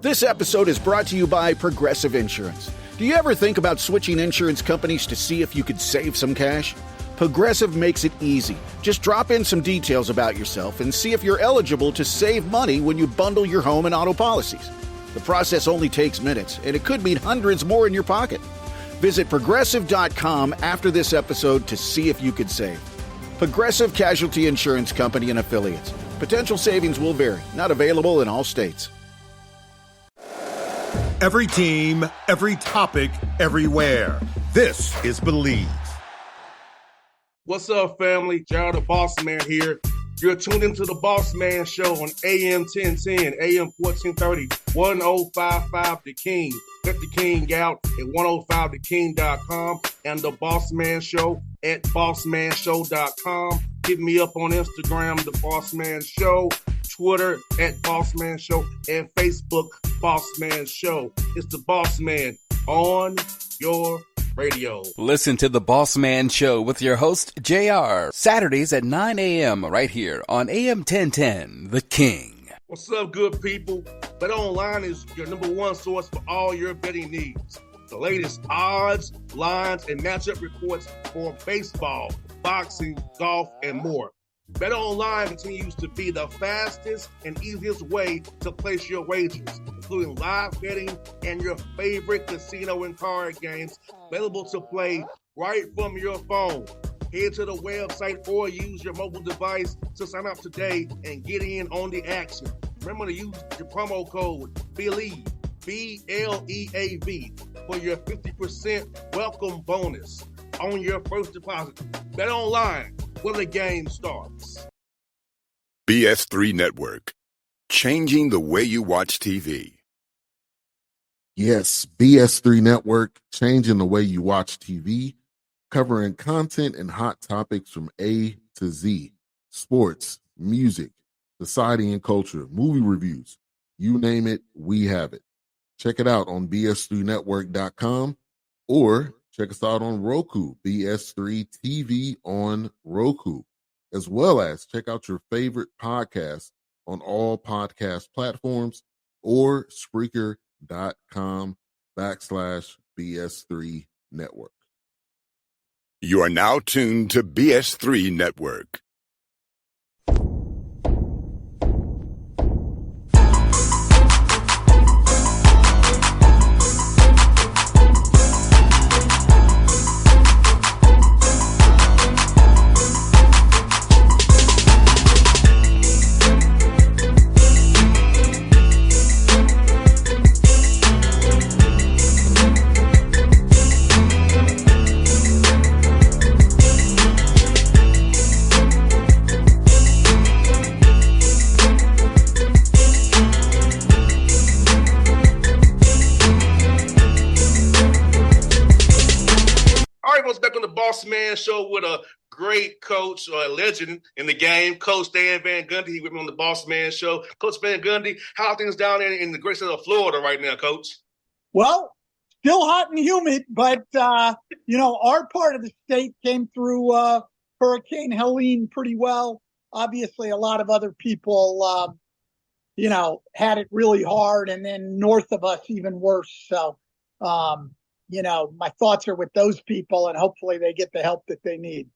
This episode is brought to you by Progressive Insurance. Do you ever think about switching insurance companies to see if you could save some cash? Progressive makes it easy. Just drop in some details about yourself and see if you're eligible to save money when you bundle your home and auto policies. The process only takes minutes, and it could mean hundreds more in your pocket. Visit Progressive.com after this episode to see if you could save. Progressive Casualty Insurance Company and Affiliates. Potential savings will vary. Not available in all states. Every team, every topic, everywhere. This is Believe. What's up, family? Gerald the Bossman here. You're tuned into the Bossman Show on AM 1010, AM 1430, 1055 The King. Let the King out at 105theking.com and the Bossman Show at bossmanshow.com. Hit me up on Instagram, The Bossman Show, Twitter at Bossman Show, and Facebook, Bossman Show. It's the Bossman on your radio. Listen to the Bossman Show with your host, JR, Saturdays at 9 a.m. right here on AM 1010, The King. What's up, good people? BetOnline is your number one source for all your betting needs. The latest odds, lines, and matchup reports for baseball, boxing, golf, and more. BetOnline continues to be the fastest and easiest way to place your wagers, including live betting and your favorite casino and card games available to play right from your phone. Head to the website or use your mobile device to sign up today and get in on the action. Remember to use your promo code BELIEVE, BLEAV, for your 50% welcome bonus on your first deposit. BetOnline, where the game starts. BS3 Network, changing the way you watch TV. Yes, BS3 Network, changing the way you watch TV, covering content and hot topics from A to Z, sports, music, society and culture, movie reviews, you name it, we have it. Check it out on bs3network.com or check us out on Roku, BS3 TV on Roku, as well as check out your favorite podcasts on all podcast platforms or Spreaker.com/BS3 Network. You are now tuned to BS3 Network. Bossman Show with a great coach or a legend in the game, Coach Dan Van Gundy. He with me on the Bossman Show. Coach Van Gundy, how are things down there in the great state of Florida right now, Coach? Well, still hot and humid, but, our part of the state came through Hurricane Helene pretty well. Obviously, a lot of other people, had it really hard, and then north of us even worse. So, my thoughts are with those people, and hopefully they get the help that they need.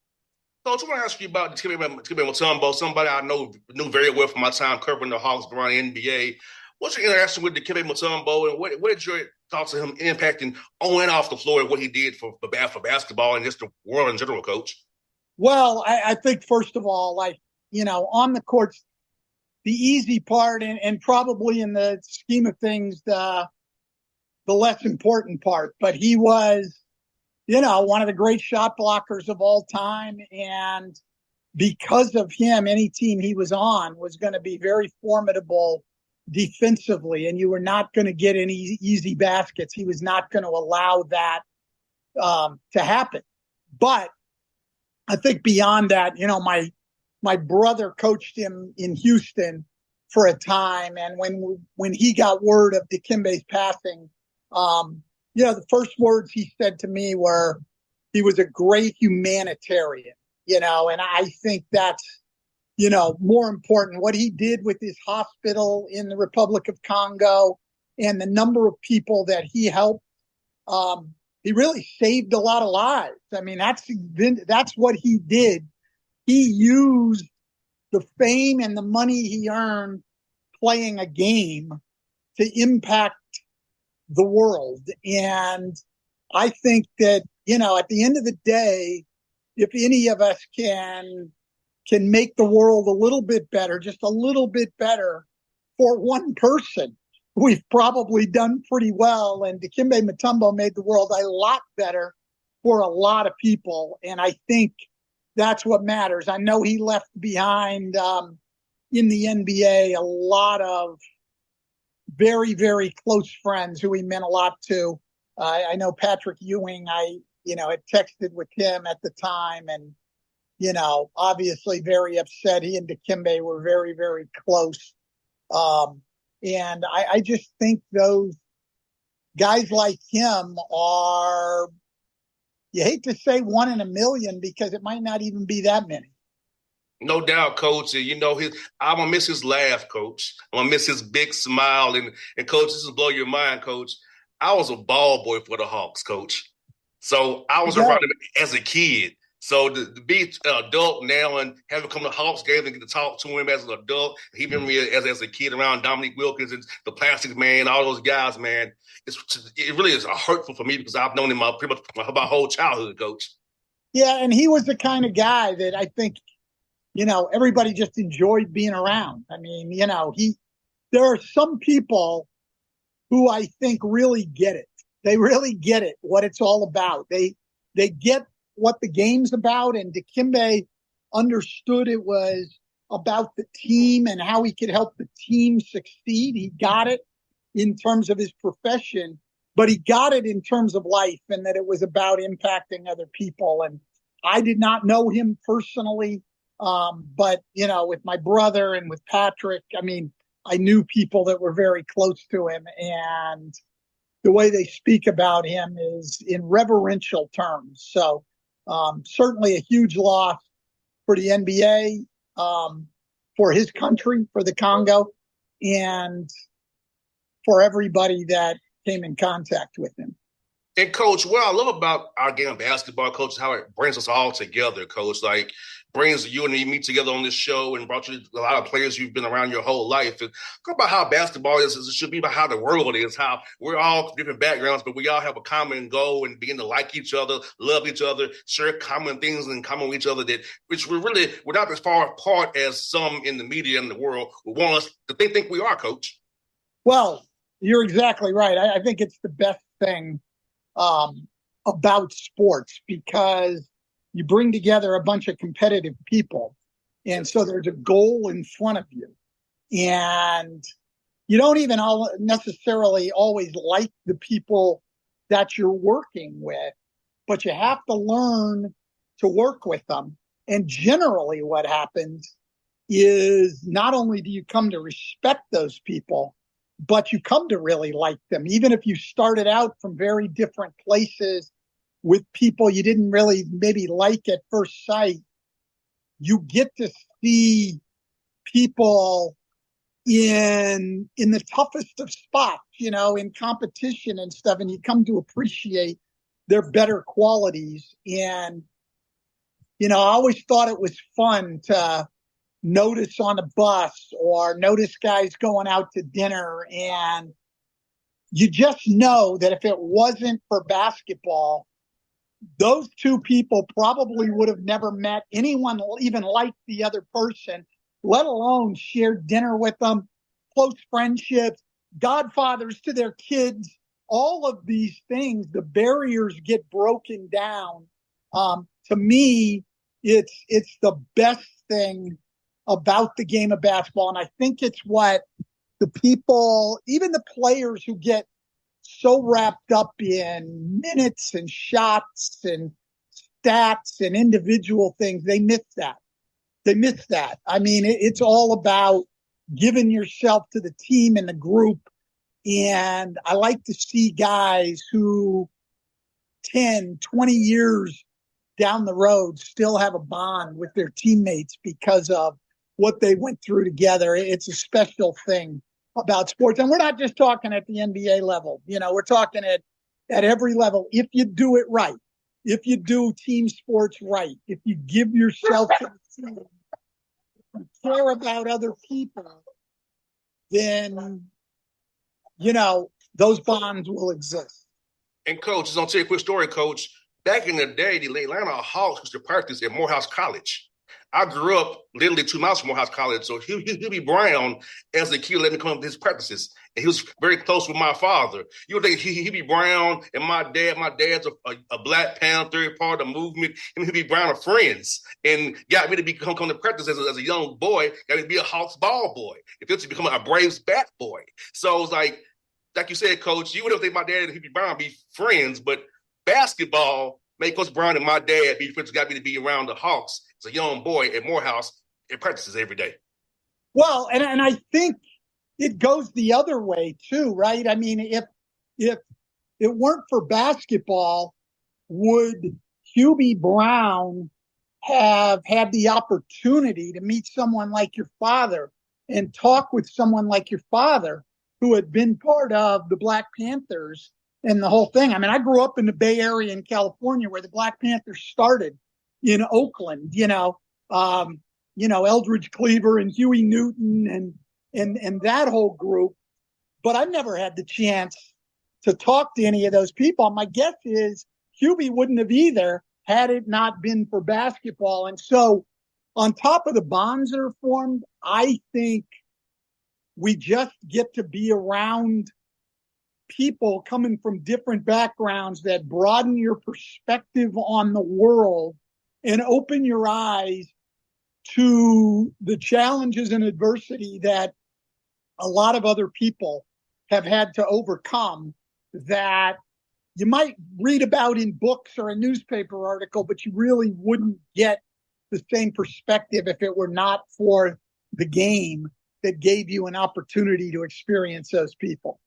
Coach, I want to ask you about Dikembe Mutombo, somebody I knew very well from my time covering the Hawks around the NBA. What's your interaction with Dikembe Mutombo, and what did your thoughts of him impacting on and off the floor and what he did for basketball and just the world in general, Coach? Well, I think, first of all, on the courts, the easy part and probably in the scheme of things, the less important part, but he was, one of the great shot blockers of all time. And because of him, any team he was on was going to be very formidable defensively, and you were not going to get any easy baskets. He was not going to allow that to happen. But I think beyond that, my brother coached him in Houston for a time. And when he got word of Dikembe's passing, the first words he said to me were, he was a great humanitarian, and I think that's, more important. What he did with his hospital in the Republic of Congo and the number of people that he helped. He really saved a lot of lives. I mean, that's what he did. He used the fame and the money he earned playing a game to impact the world. And I think that, at the end of the day, if any of us can make the world a little bit better, just a little bit better for one person, we've probably done pretty well. And Dikembe Mutombo made the world a lot better for a lot of people. And I think that's what matters. I know he left behind in the NBA a lot of very, very close friends who he meant a lot to. I know Patrick Ewing, I had texted with him at the time, and, obviously very upset. He and Dikembe were very, very close. And I just think those guys like him are, you hate to say one in a million because it might not even be that many. No doubt, Coach. And, I'm going to miss his laugh, Coach. I'm going to miss his big smile. And Coach, this will blow your mind, Coach. I was a ball boy for the Hawks, Coach. So I was around him as a kid. So to be an adult now and have him come to Hawks games and get to talk to him as an adult, he been me as a kid around Dominique Wilkins and the Plastic Man, all those guys, man. It really is hurtful for me because I've known him pretty much my whole childhood, Coach. Yeah, and he was the kind of guy that I think, everybody just enjoyed being around. I mean, there are some people who I think really get it. They really get it, what it's all about. They get what the game's about, and Dikembe understood it was about the team and how he could help the team succeed. He got it in terms of his profession, but he got it in terms of life, and that it was about impacting other people. And I did not know him personally, but, with my brother and with Patrick, I mean, I knew people that were very close to him, and the way they speak about him is in reverential terms. So certainly a huge loss for the NBA, for his country, for the Congo, and for everybody that came in contact with him. And, Coach, what I love about our game of basketball, Coach, is how it brings us all together, Coach. Like, brings you and me together on this show and brought you a lot of players you've been around your whole life. And talk about how basketball is. It should be about how the world is, how we're all different backgrounds, but we all have a common goal and begin to like each other, love each other, share common things in common with each other, we're not as far apart as some in the media and the world who want us to think we are, Coach. Well, you're exactly right. I think it's the best thing about sports, because you bring together a bunch of competitive people. And so there's a goal in front of you. And you don't even necessarily always like the people that you're working with, but you have to learn to work with them. And generally what happens is not only do you come to respect those people, but you come to really like them. Even if you started out from very different places with people you didn't really maybe like at first sight, you get to see people in the toughest of spots, in competition and stuff, and you come to appreciate their better qualities. And, I always thought it was fun to notice on a bus or notice guys going out to dinner, and you just know that if it wasn't for basketball, those two people probably would have never met anyone even like the other person, let alone shared dinner with them, close friendships, godfathers to their kids, all of these things. The barriers get broken down. To me, it's the best thing about the game of basketball. And I think it's what the people, even the players who get so wrapped up in minutes and shots and stats and individual things, they miss that. I mean, it's all about giving yourself to the team and the group. And I like to see guys who 10, 20 years down the road still have a bond with their teammates because of what they went through together. It's a special thing about sports. And we're not just talking at the NBA level. We're talking at every level. If you do it right, if you do team sports right, if you give yourself to the team, and care about other people, then, those bonds will exist. And Coach, just gonna tell you a quick story, Coach. Back in the day, the Atlanta Hawks used to practice at Morehouse College. I grew up literally 2 miles from Morehouse College, so Hubie Brown, as a kid, let me come to his practices, and he was very close with my father. You would think Hubie Brown and my dad's a Black Panther, part of the movement, and Hubie Brown are friends, and got me to come to practice as a young boy, got me to be a Hawks ball boy, eventually becoming a Braves bat boy. So it was like you said, Coach, you wouldn't think my dad and Hubie Brown be friends, but basketball made Coach Brown and my dad be friends, got me to be around the Hawks as a young boy at Morehouse and practices every day. Well, and I think it goes the other way too, right? I mean, if it weren't for basketball, would Hubie Brown have had the opportunity to meet someone like your father and talk with someone like your father who had been part of the Black Panthers and the whole thing? I mean, I grew up in the Bay Area in California where the Black Panthers started in Oakland, Eldridge Cleaver and Huey Newton and that whole group. But I've never had the chance to talk to any of those people. My guess is Hubie wouldn't have either had it not been for basketball. And so on top of the bonds that are formed, I think we just get to be around people coming from different backgrounds that broaden your perspective on the world and open your eyes to the challenges and adversity that a lot of other people have had to overcome that you might read about in books or a newspaper article, but you really wouldn't get the same perspective if it were not for the game that gave you an opportunity to experience those people.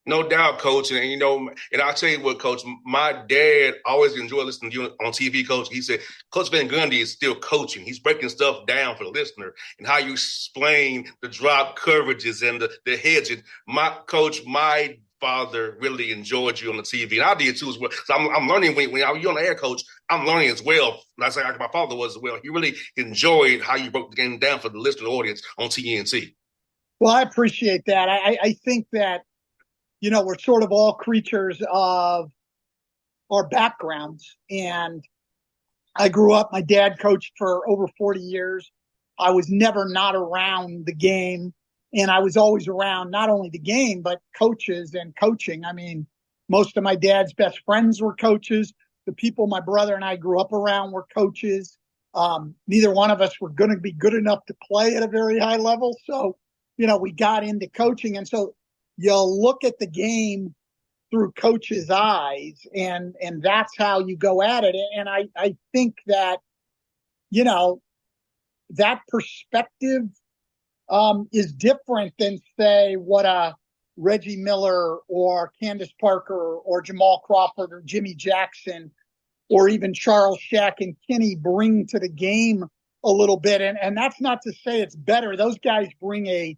No doubt, Coach. And, and I'll tell you what, Coach, my dad always enjoyed listening to you on TV, Coach. He said, Coach Van Gundy is still coaching. He's breaking stuff down for the listener and how you explain the drop coverages and the hedging. My father really enjoyed you on the TV, and I did too as well. So I'm learning when you're on the air, Coach. I'm learning as well. Like my father was as well. He really enjoyed how you broke the game down for the listener audience on TNT. Well, I appreciate that. I think that, we're sort of all creatures of our backgrounds. And I grew up, my dad coached for over 40 years. I was never not around the game. And I was always around not only the game, but coaches and coaching. I mean, most of my dad's best friends were coaches. The people my brother and I grew up around were coaches. Neither one of us were going to be good enough to play at a very high level. So, we got into coaching. And so you'll look at the game through coaches' eyes, and that's how you go at it. And I think that, that perspective is different than, say, what a Reggie Miller or Candace Parker or Jamal Crawford or Jimmy Jackson or even Charles Shack and Kenny bring to the game a little bit. And that's not to say it's better. Those guys bring a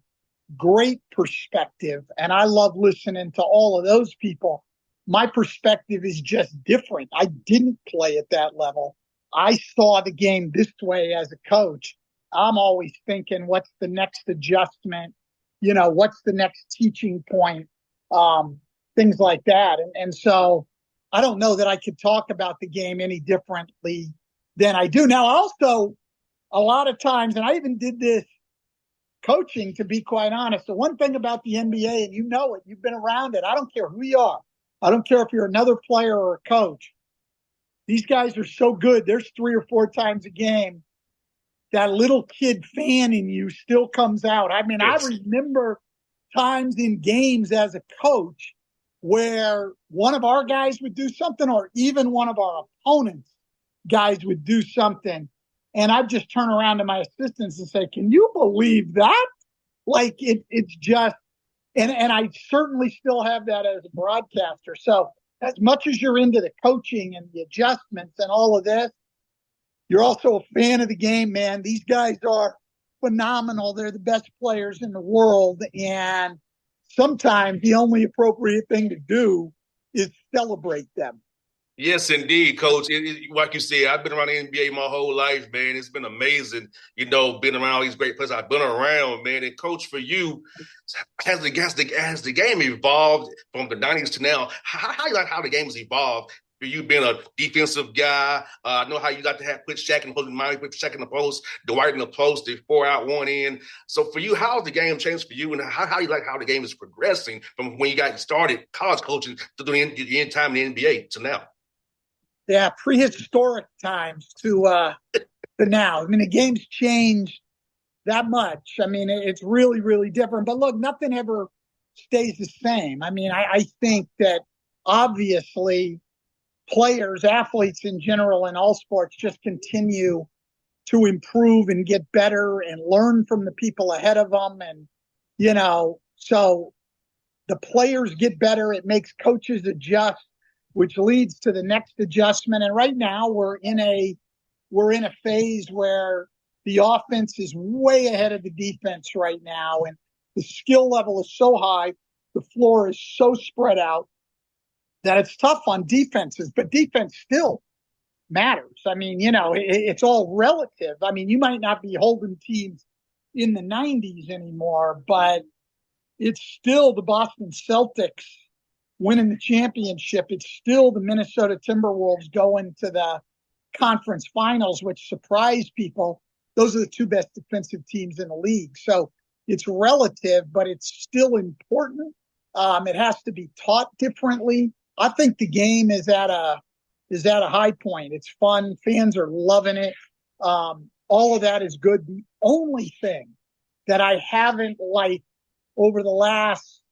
great perspective, and I love listening to all of those people. My perspective is just different. I didn't play at that level. I saw the game this way as a coach. I'm always thinking, what's the next adjustment? What's the next teaching point? Things like that. And so I don't know that I could talk about the game any differently than I do. Now, also, a lot of times, and I even did this coaching, to be quite honest, the one thing about the NBA, and you've been around it, I don't care who you are. I don't care if you're another player or a coach. These guys are so good. There's 3 or 4 times a game that little kid fan in you still comes out. I mean, yes. I remember times in games as a coach where one of our guys would do something, or even one of our opponents' guys would do something, and I'd just turn around to my assistants and say, can you believe that? Like, it's just, and I certainly still have that as a broadcaster. So as much as you're into the coaching and the adjustments and all of this, you're also a fan of the game, man. These guys are phenomenal. They're the best players in the world. And sometimes the only appropriate thing to do is celebrate them. Yes, indeed, Coach. Like you said, I've been around the NBA my whole life, man. It's been amazing, being around all these great players I've been around, man. And Coach, for you, as the game evolved from the 90s to now, how you like how the game has evolved? For you being a defensive guy, I know how you got to put Shaq in holding mind, put Shaq in the post, Dwight in the post, the 4 out, 1 in. So for you, how has the game changed for you, and how you like how the game is progressing from when you got started college coaching to the end time in the NBA to now? Yeah, prehistoric times to now. I mean, the game's changed that much. I mean, it's really, really different. But look, nothing ever stays the same. I mean, I think that obviously players, athletes in general in all sports just continue to improve and get better and learn from the people ahead of them. And, so the players get better. It makes coaches adjust, which leads to the next adjustment. And right now we're in a phase where the offense is way ahead of the defense right now. And the skill level is so high. The floor is so spread out that it's tough on defenses, but defense still matters. I mean, it's all relative. I mean, you might not be holding teams in the 90s anymore, but it's still the Boston Celtics winning the championship. It's still the Minnesota Timberwolves going to the conference finals, which surprised people. Those are the two best defensive teams in the league. So it's relative, but it's still important. It has to be taught differently. I think the game is at a high point. It's fun. Fans are loving it. All of that is good. The only thing that I haven't liked over the last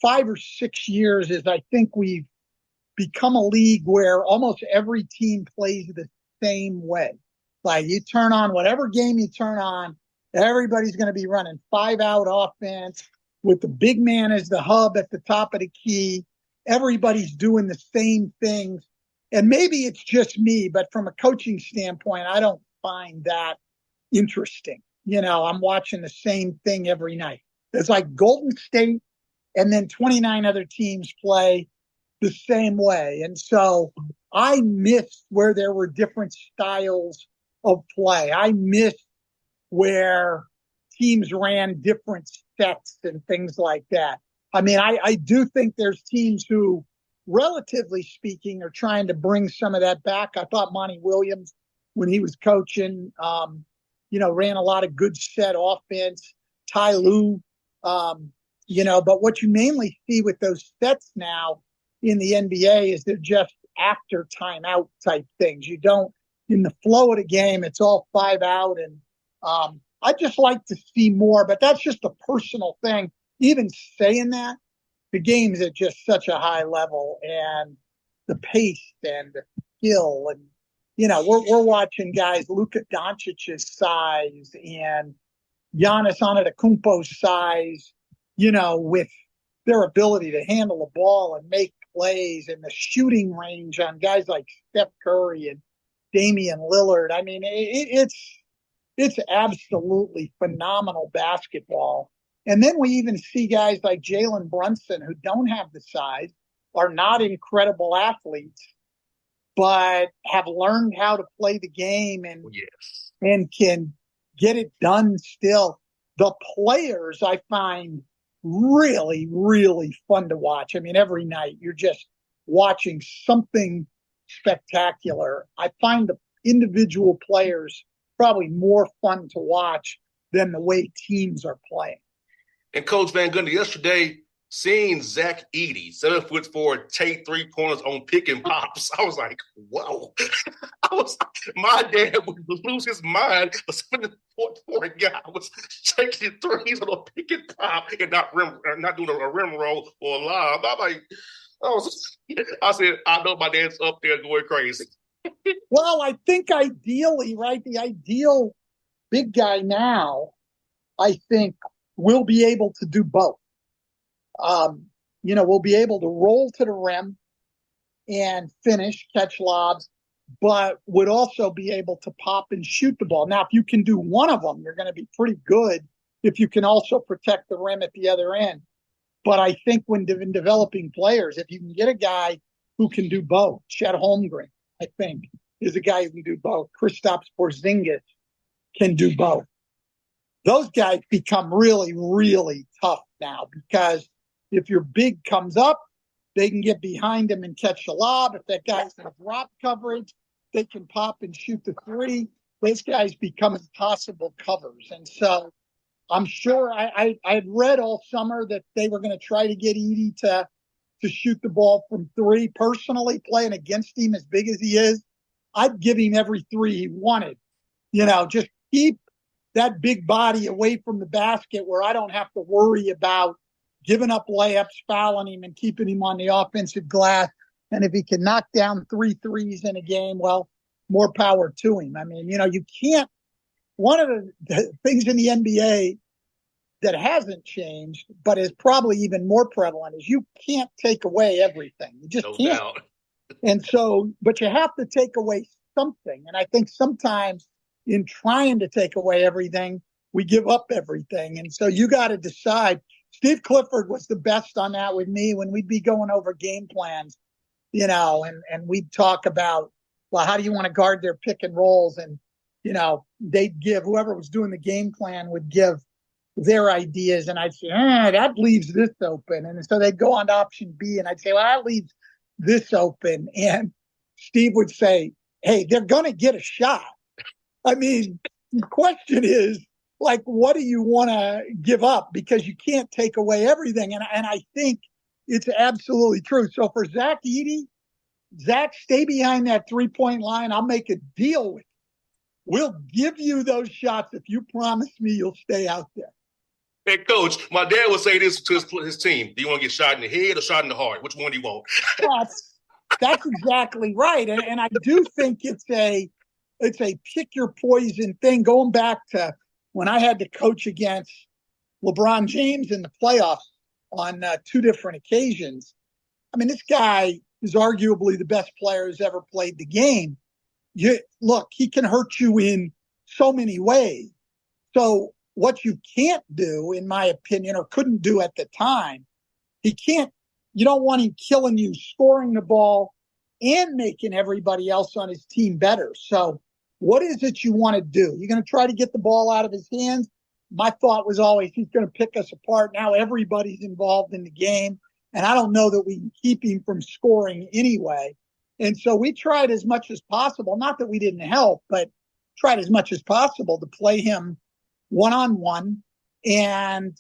5 or 6 years is I think we've become a league where almost every team plays the same way. Like you turn on whatever game you turn on, everybody's going to be running 5-out offense with the big man as the hub at the top of the key. Everybody's doing the same things. And maybe it's just me, but from a coaching standpoint, I don't find that interesting. I'm watching the same thing every night. It's like Golden State and then 29 other teams play the same way. And so I missed where there were different styles of play. I missed where teams ran different sets and things like that. I mean, I do think there's teams who, relatively speaking, are trying to bring some of that back. I thought Monty Williams, when he was coaching, ran a lot of good set offense. Ty Lue, but what you mainly see with those sets now in the NBA is they're just after timeout type things. You don't, in the flow of the game, it's all 5-out. And I just like to see more, but that's just a personal thing. Even saying that, the game's at just such a high level, and the pace and the skill, and we're watching guys Luka Doncic's size and Giannis Antetokounmpo's size, with their ability to handle the ball and make plays, and the shooting range on guys like Steph Curry and Damian Lillard. I mean, it's absolutely phenomenal basketball. And then we even see guys like Jalen Brunson who don't have the size, are not incredible athletes, but have learned how to play the game and can get it done still. The players I find really, really fun to watch. I mean, every night you're just watching something spectacular. I find the individual players probably more fun to watch than the way teams are playing. And Coach Van Gundy, yesterday, seeing Zach Edey, 7'4", take 3 pointers on pick and pops, I was like, whoa. My dad would lose his mind. A 7'4" guy was taking threes on a pick and pop and not doing a rim roll or a lob. I said, I know my dad's up there going crazy. Well, I think ideally, right, the ideal big guy now, I think, will be able to do both. We'll be able to roll to the rim and finish, catch lobs, but would also be able to pop and shoot the ball. Now, if you can do one of them, you're going to be pretty good if you can also protect the rim at the other end. But I think when developing players, if you can get a guy who can do both, Chet Holmgren, I think, is a guy who can do both. Kristaps Porzingis can do both. Those guys become really, really tough now because if your big comes up, they can get behind him and catch the lob. If that guy's in drop coverage, they can pop and shoot the three. Those guys become impossible covers. And so I'm sure I'd read all summer that they were going to try to get Edey to shoot the ball from three. Personally, playing against him as big as he is, I'd give him every three he wanted. Just keep that big body away from the basket where I don't have to worry about giving up layups, fouling him, and keeping him on the offensive glass. And if he can knock down 3 threes in a game, well, more power to him. I mean, you can't – one of the things in the NBA that hasn't changed but is probably even more prevalent is you can't take away everything. You just can't. Doubt. And so – but you have to take away something. And I think sometimes in trying to take away everything, we give up everything. And so you got to decide. Steve Clifford was the best on that with me when we'd be going over game plans, and we'd talk about, well, how do you want to guard their pick and rolls? And, they'd give, whoever was doing the game plan would give their ideas. And I'd say, that leaves this open. And so they'd go on to option B. And I'd say, well, that leaves this open. And Steve would say, hey, they're going to get a shot. I mean, the question is, like, what do you want to give up? Because you can't take away everything. And I think it's absolutely true. So for Zach Edey, Zach, stay behind that 3-point line. I'll make a deal with you. We'll give you those shots if you promise me you'll stay out there. Hey, Coach, my dad would say this to his team. Do you want to get shot in the head or shot in the heart? Which one do you want? That's exactly right. And I do think it's a pick your poison thing, going back to when I had to coach against LeBron James in the playoffs on 2 different occasions. I mean, this guy is arguably the best player who's ever played the game. Look, he can hurt you in so many ways. So what you can't do, in my opinion, or couldn't do at the time, you don't want him killing you, scoring the ball, and making everybody else on his team better. So what is it you want to do? You're going to try to get the ball out of his hands? My thought was always he's going to pick us apart. Now everybody's involved in the game, and I don't know that we can keep him from scoring anyway. And so we tried as much as possible, not that we didn't help, but tried as much as possible to play him one-on-one and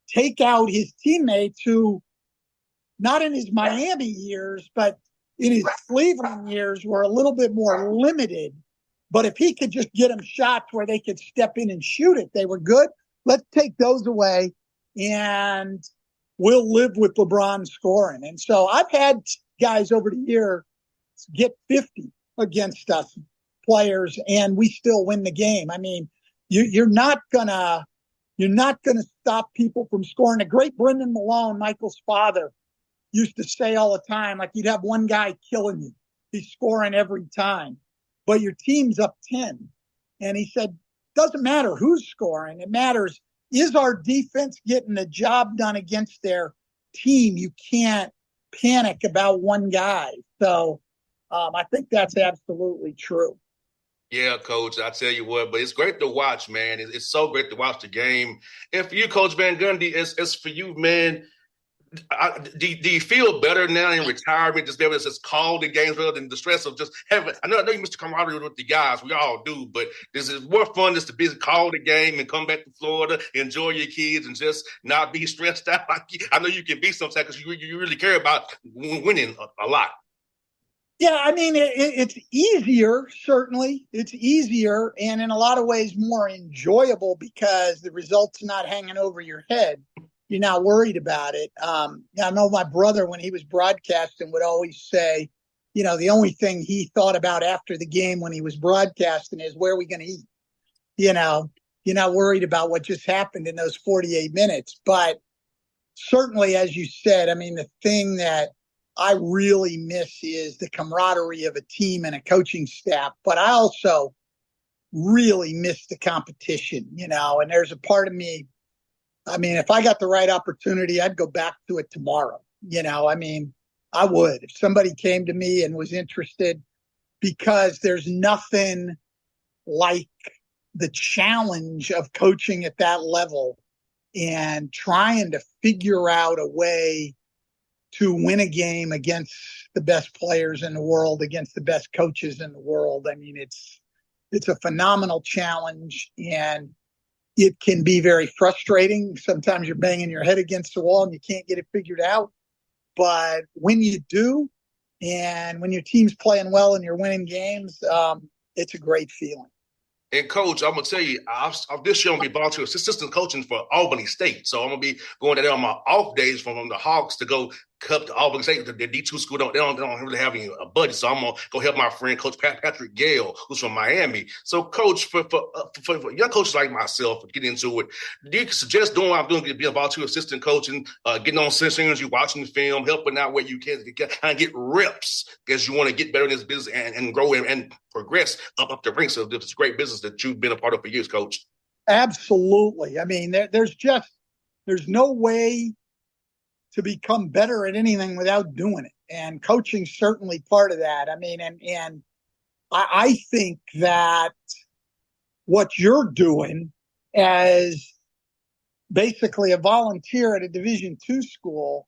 take out his teammates who, not in his Miami years, but in his Cleveland years, were a little bit more limited. But if he could just get them shots where they could step in and shoot it, they were good. Let's take those away, and we'll live with LeBron scoring. And so I've had guys over the year get 50 against us, players, and we still win the game. I mean, you're not gonna stop people from scoring. The great Brendan Malone, Michael's father, used to say all the time, like, you'd have one guy killing you. He's scoring every time, but your team's up 10. And he said, doesn't matter who's scoring. It matters, is our defense getting the job done against their team? You can't panic about one guy. So I think that's absolutely true. Yeah, Coach, I tell you what, but it's great to watch, man. It's so great to watch the game. And for you, Coach Van Gundy, it's for you, man. Do you feel better now in retirement, just be able to just call the games rather than the stress of just having – I know you missed the camaraderie with the guys. We all do, but this is more fun just to be call the game and come back to Florida, enjoy your kids, and just not be stressed out. I know you can be sometimes because you really care about winning a lot. Yeah, I mean, it's easier, certainly. It's easier and in a lot of ways more enjoyable because the result's not hanging over your head. You're not worried about it. I know my brother, when he was broadcasting, would always say, the only thing he thought about after the game when he was broadcasting is, where are we going to eat? You're not worried about what just happened in those 48 minutes. But certainly, as you said, I mean, the thing that I really miss is the camaraderie of a team and a coaching staff. But I also really miss the competition, and there's a part of me I mean, if I got the right opportunity, I'd go back to it tomorrow. I mean, I would. If somebody came to me and was interested, because there's nothing like the challenge of coaching at that level and trying to figure out a way to win a game against the best players in the world, against the best coaches in the world. I mean, it's a phenomenal challenge, and it can be very frustrating. Sometimes you're banging your head against the wall and you can't get it figured out. But when you do, and when your team's playing well and you're winning games, it's a great feeling. And Coach, I'm gonna tell you, this year I'm gonna be volunteer assistant coaching for Albany State. So I'm gonna be going there on my off days from the Hawks to go cup to Albany State. The D2 school they don't really have any budget. So I'm gonna go help my friend Coach Patrick Gale, who's from Miami. So Coach, for young coaches like myself, get into it. Do you suggest doing what I'm doing, be a volunteer assistant coaching, getting on singers, you watching the film, helping out where you can, kind of get reps because you want to get better in this business and grow and progress up the ranks of this great business that you've been a part of for years, Coach? Absolutely. I mean, there's no way to become better at anything without doing it. And coaching's certainly part of that. I mean, and I think that what you're doing as basically a volunteer at a Division II school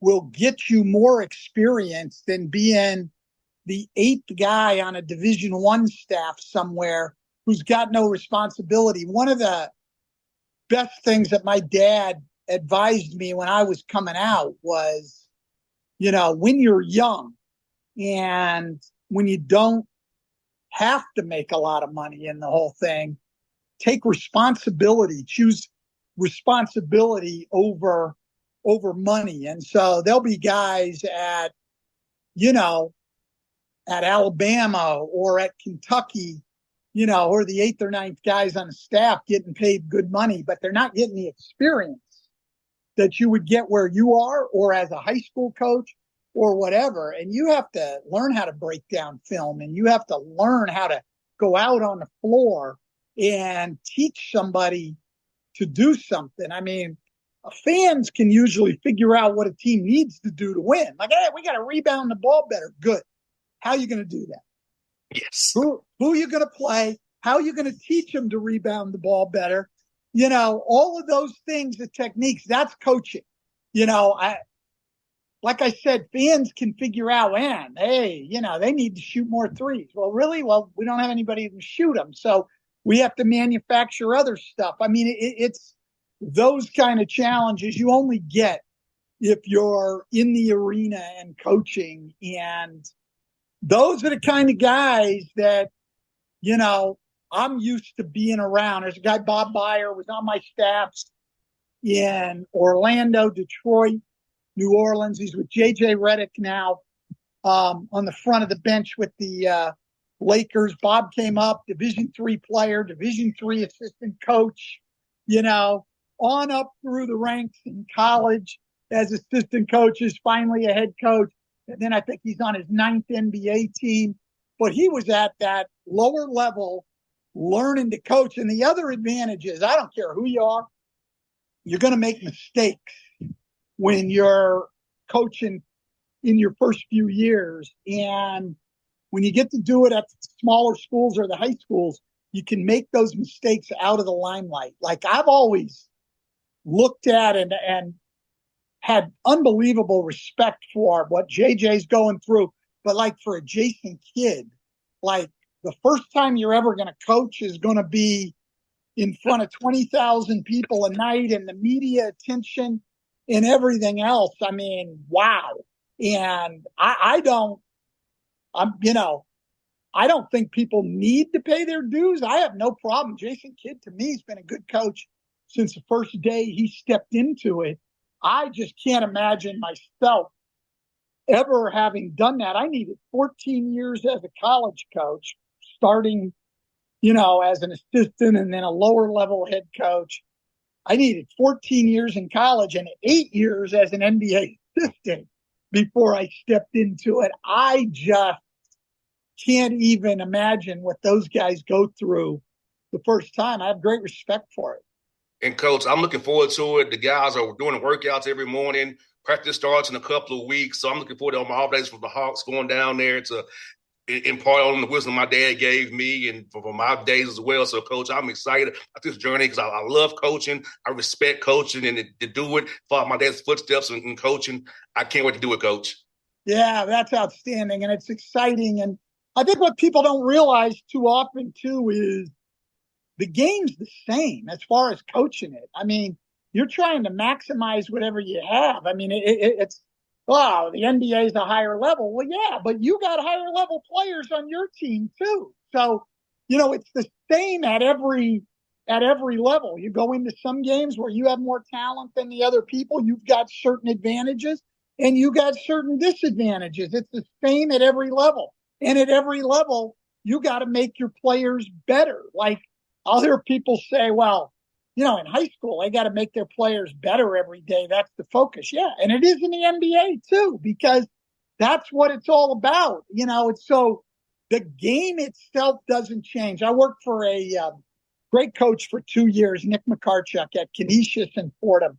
will get you more experience than being the 8th guy on a Division I staff somewhere who's got no responsibility. One of the best things that my dad advised me when I was coming out was, when you're young and when you don't have to make a lot of money in the whole thing, take responsibility, choose responsibility over money. And so there'll be guys at Alabama or at Kentucky, who are the 8th or 9th guys on the staff getting paid good money, but they're not getting the experience that you would get where you are or as a high school coach or whatever. And you have to learn how to break down film, and you have to learn how to go out on the floor and teach somebody to do something. I mean, fans can usually figure out what a team needs to do to win. Like, hey, we got to rebound the ball better. Good. How are you going to do that? Yes. Who are you going to play? How are you going to teach them to rebound the ball better? All of those things, the techniques, that's coaching. Like I said, fans can figure out, man, hey, they need to shoot more threes. Well, really? Well, we don't have anybody who can shoot them. So we have to manufacture other stuff. I mean, it's those kind of challenges you only get if you're in the arena and coaching. And those are the kind of guys that, I'm used to being around. There's a guy, Bob Byer, was on my staffs in Orlando, Detroit, New Orleans. He's with J.J. Redick now on the front of the bench with the Lakers. Bob came up, Division III player, Division III assistant coach, on up through the ranks in college as assistant coaches, finally a head coach. And then I think he's on his 9th NBA team. But he was at that lower level learning to coach. And the other advantage is, I don't care who you are, you're going to make mistakes when you're coaching in your first few years. And when you get to do it at the smaller schools or the high schools, you can make those mistakes out of the limelight. Like, I've always looked at and had unbelievable respect for what JJ's going through. But like, for a Jason Kidd, like, the first time you're ever going to coach is going to be in front of 20,000 people a night, and the media attention and everything else. I mean, wow. And I don't think people need to pay their dues. I have no problem. Jason Kidd, to me, has been a good coach since the first day he stepped into it. I just can't imagine myself ever having done that. I needed 14 years as a college coach, starting, as an assistant and then a lower level head coach. I needed 14 years in college and 8 years as an NBA assistant before I stepped into it. I just can't even imagine what those guys go through the first time. I have great respect for it. And, Coach, I'm looking forward to it. The guys are doing workouts every morning. Practice starts in a couple of weeks. So I'm looking forward to on my off days for the Hawks going down there to impart on the wisdom my dad gave me and for my days as well. So, Coach, I'm excited about this journey because I love coaching. I respect coaching, and to do it, follow my dad's footsteps in coaching. I can't wait to do it, Coach. Yeah, that's outstanding, and it's exciting. And I think what people don't realize too often, too, is the game's the same as far as coaching it. I mean, you're trying to maximize whatever you have. I mean, it's the NBA is a higher level. Well, yeah, but you got higher level players on your team too. So, it's the same at every level. You go into some games where you have more talent than the other people. You've got certain advantages and you got certain disadvantages. It's the same at every level. And at every level, you got to make your players better. Like, I'll hear people say, well, in high school, they got to make their players better every day. That's the focus. Yeah. And it is in the NBA too, because that's what it's all about. So the game itself doesn't change. I worked for a great coach for 2 years, Nick McCarchuk at Canisius and Fordham.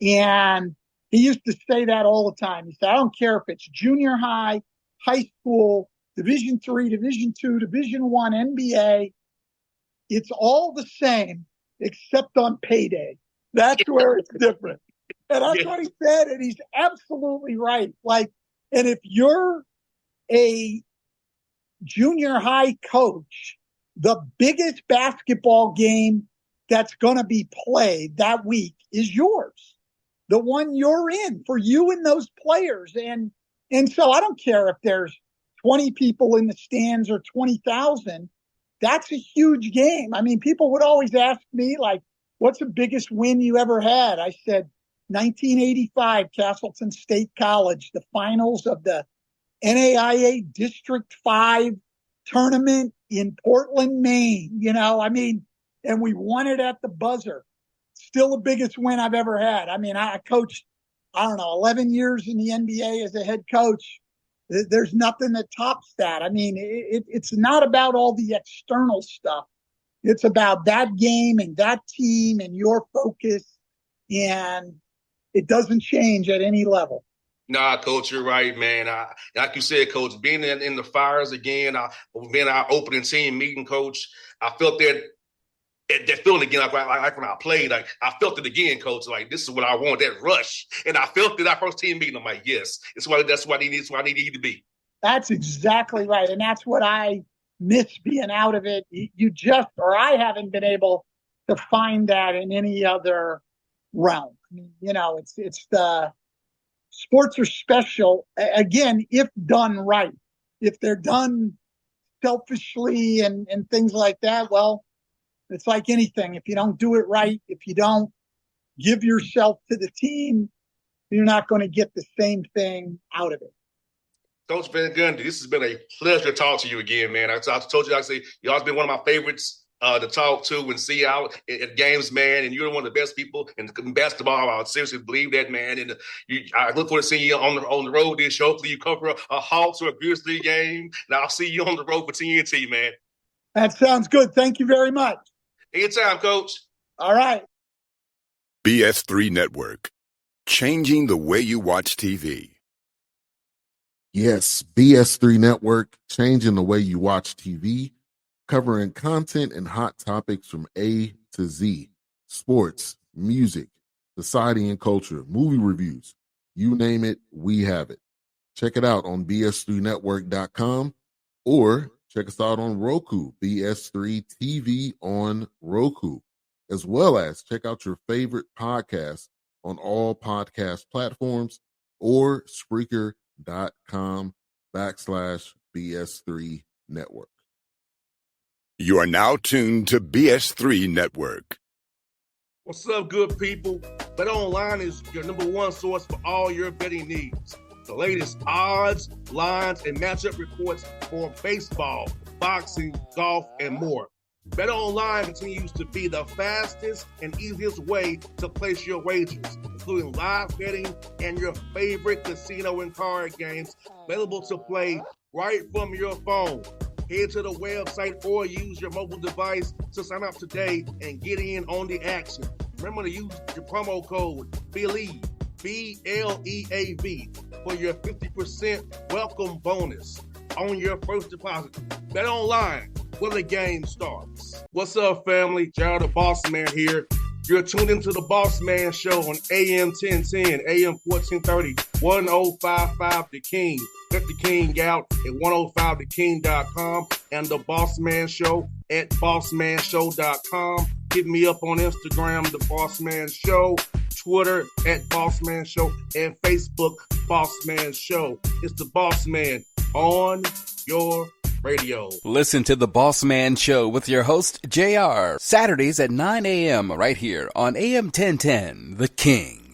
And he used to say that all the time. He said, I don't care if it's junior high, high school, Division III, Division II, Division I, NBA. It's all the same except on payday. That's where it's different. And that's what he said, and he's absolutely right. And if you're a junior high coach, the biggest basketball game that's going to be played that week is yours, the one you're in for you and those players. And so I don't care if there's 20 people in the stands or 20,000. That's a huge game. I mean, people would always ask me, what's the biggest win you ever had? I said, 1985, Castleton State College, the finals of the NAIA District 5 tournament in Portland, Maine. And we won it at the buzzer. Still the biggest win I've ever had. I mean, I coached, 11 years in the NBA as a head coach. There's nothing that tops that. I mean, it's not about all the external stuff. It's about that game and that team and your focus, and it doesn't change at any level. Nah, Coach, you're right, man. Like you said, Coach, being in the Fires again, being our opening team meeting, Coach, I felt that feeling again, like when I played, I felt it again, Coach. This is what I want, that rush. And I felt it our first team meeting. I'm like, yes, that's what I need to be. That's exactly right. And that's what I miss being out of it. I haven't been able to find that in any other realm. I mean, it's the sports are special, again, if done right. If they're done selfishly and things like that, well, it's like anything. If you don't do it right, if you don't give yourself to the team, you're not going to get the same thing out of it. Coach Van Gundy, this has been a pleasure to talk to you again, man. I told you, you've always been one of my favorites to talk to and see out at games, man. And you're one of the best people in basketball. I seriously believe that, man. And I look forward to seeing you on the road this show. Hopefully you cover a Hawks or a Grizzly game. And I'll see you on the road for TNT, man. That sounds good. Thank you very much. Anytime, Coach. All right. BS3 Network, changing the way you watch TV. Yes, BS3 Network, changing the way you watch TV, covering content and hot topics from A to Z, sports, music, society and culture, movie reviews, you name it, we have it. Check it out on bs3network.com or check us out on Roku, BS3 TV on Roku, as well as check out your favorite podcast on all podcast platforms or Spreaker.com/BS3 Network. You are now tuned to BS3 Network. What's up, good people? Bet Online is your number one source for all your betting needs. The latest odds, lines, and matchup reports for baseball, boxing, golf, and more. Bet Online continues to be the fastest and easiest way to place your wagers, including live betting and your favorite casino and card games available to play right from your phone. Head to the website or use your mobile device to sign up today and get in on the action. Remember to use your promo code BLEAV, BLEAV, for your 50% welcome bonus on your first deposit. Bet online when the game starts. What's up, family? Jared the Bossman here. You're tuned into the Bossman Show on AM 1010, AM 1430, 1055 The King. Check The King out at 105theking.com and the Bossman Show at bossmanshow.com. Hit me up on Instagram, The Bossman Show, Twitter at Bossman Show, and Facebook, Bossman Show. It's the Bossman on your radio. Listen to the Bossman Show with your host, JR, Saturdays at 9 a.m. right here on AM 1010, The King.